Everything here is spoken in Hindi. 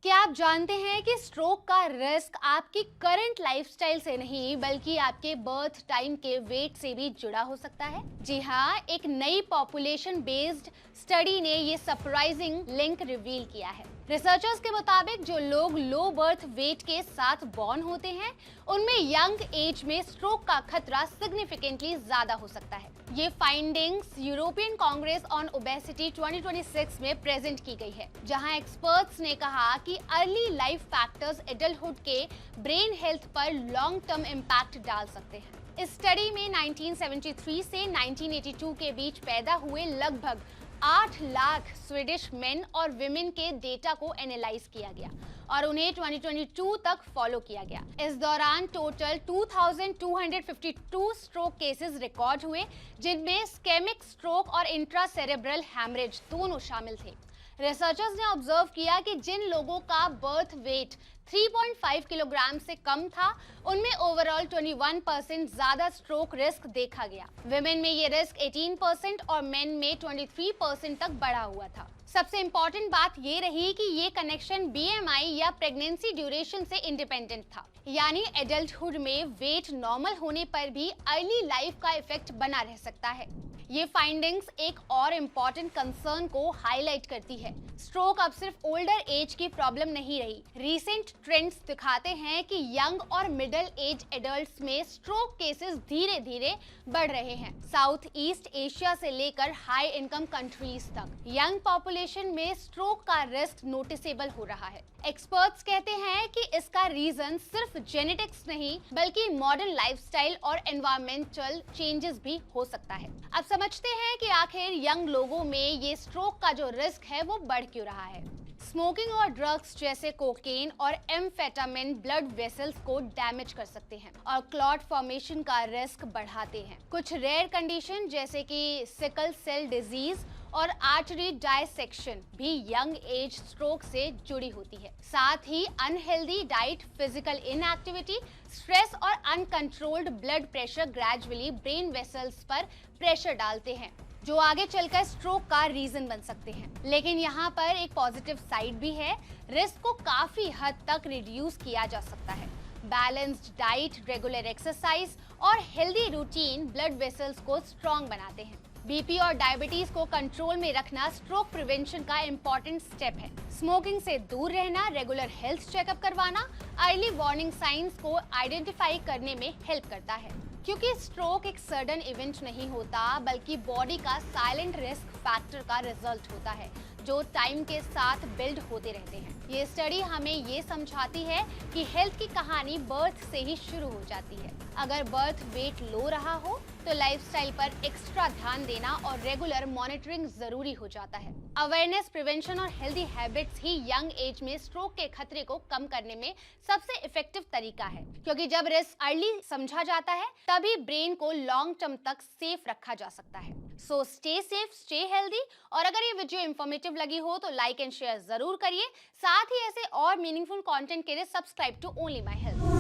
क्या आप जानते हैं कि स्ट्रोक का रिस्क आपकी करंट लाइफस्टाइल से नहीं बल्कि आपके बर्थ टाइम के वेट से भी जुड़ा हो सकता है? जी हाँ, एक नई पॉपुलेशन बेस्ड स्टडी ने ये सरप्राइजिंग लिंक रिवील किया है। रिसर्चर्स के मुताबिक जो लोग लो बर्थ वेट के साथ बॉर्न होते हैं, उनमें यंग एज में स्ट्रोक का खतरा सिग्निफिकेंटली ज्यादा हो सकता है। ये findings European Congress on obesity 2026 में प्रेजेंट की गई है, जहां एक्सपर्ट्स ने कहा कि अर्ली लाइफ फैक्टर्स एडल्टहुड के ब्रेन हेल्थ पर लॉन्ग टर्म इम्पैक्ट डाल सकते हैं। इस स्टडी में 1973 से 1982 के बीच पैदा हुए लगभग 8 लाख स्वीडिश मेन और विमेन के डेटा को एनालाइज किया गया और उन्हें 2022 तक फॉलो किया गया। इस दौरान टोटल 2252 स्ट्रोक केसेस रिकॉर्ड हुए, जिनमें इस्केमिक स्ट्रोक और इंट्रासेरेब्रल हैमरेज दोनों शामिल थे। रिसर्चर्स ने ऑब्जर्व किया कि जिन लोगों का बर्थ वेट 3.5 किलोग्राम से कम था, उनमें ओवरऑल 21% ज्यादा स्ट्रोक रिस्क देखा गया। विमेन में ये रिस्क 18% और मेन में 23% तक बढ़ा हुआ था। सबसे इंपॉर्टेंट बात ये रही कि ये कनेक्शन बीएमआई या प्रेगनेंसी ड्यूरेशन से इंडिपेंडेंट था, यानी एडल्टहुड में वेट नॉर्मल होने पर भी अर्ली लाइफ का इफेक्ट बना रह सकता है। ये फाइंडिंग्स एक और इम्पॉर्टेंट कंसर्न को हाईलाइट करती है। स्ट्रोक अब सिर्फ ओल्डर एज की प्रॉब्लम नहीं रही। रीसेंट ट्रेंड्स दिखाते हैं कि यंग और मिडिल एज एडल्ट्स में स्ट्रोक केसेस धीरे धीरे बढ़ रहे हैं। साउथ ईस्ट एशिया से लेकर हाई इनकम कंट्रीज तक यंग पॉपुलेशन में स्ट्रोक का रिस्क नोटिसेबल हो रहा है। एक्सपर्ट्स कहते हैं कि इसका रीजन सिर्फ जेनेटिक्स नहीं बल्कि मॉडर्न लाइफस्टाइल और एनवायरमेंटल चेंजेस भी हो सकता है। अब समझते हैं कि आखिर यंग लोगों में ये स्ट्रोक का जो रिस्क है वो बढ़ क्यों रहा है। स्मोकिंग और ड्रग्स जैसे कोकेन और एम्फेटामिन ब्लड वेसल्स को डैमेज कर सकते हैं और क्लॉट फॉर्मेशन का रिस्क बढ़ाते हैं। कुछ रेयर कंडीशन जैसे कि सिकल सेल डिजीज और आर्टरी डायसेक्शन भी यंग एज स्ट्रोक से जुड़ी होती है। साथ ही unhealthy diet, physical inactivity, stress और uncontrolled blood pressure gradually brain vessels पर प्रेशर डालते हैं, जो आगे चलकर स्ट्रोक का रीजन बन सकते हैं। लेकिन यहाँ पर एक पॉजिटिव साइड भी है। रिस्क को काफी हद तक रिड्यूस किया जा सकता है। बैलेंस्ड डाइट, रेगुलर एक्सरसाइज और हेल्दी रूटीन ब्लड वेसल्स को स्ट्रॉन्ग बनाते हैं। बीपी और डायबिटीज को कंट्रोल में रखना स्ट्रोक प्रिवेंशन का इम्पोर्टेंट स्टेप है। स्मोकिंग से दूर रहना, रेगुलर हेल्थ चेकअप करवाना अर्ली वार्निंग साइंस को आइडेंटिफाई करने में हेल्प करता है, क्योंकि स्ट्रोक एक सडन इवेंट नहीं होता बल्कि बॉडी का साइलेंट रिस्क फैक्टर का रिजल्ट होता है, जो टाइम के साथ बिल्ड होते रहते हैं। ये स्टडी हमें ये समझाती है कि हेल्थ की कहानी बर्थ से ही शुरू हो जाती है। अगर बर्थ वेट लो रहा हो तो लाइफस्टाइल पर एक्स्ट्रा ध्यान देना और रेगुलर मॉनिटरिंग जरूरी हो जाता है। अवेयरनेस, प्रिवेंशन और हेल्दी हैबिट्स ही यंग एज में स्ट्रोक के खतरे को कम करने में सबसे इफेक्टिव तरीका है, क्योंकि जब रिस्क अर्ली समझा जाता है तभी ब्रेन को लॉन्ग टर्म तक सेफ रखा जा सकता है। So stay safe, stay healthy. और अगर ये वीडियो इंफॉर्मेटिव लगी हो तो लाइक एंड शेयर जरूर करिए। साथ ही ऐसे और मीनिंगफुल कंटेंट के लिए subscribe to only my health.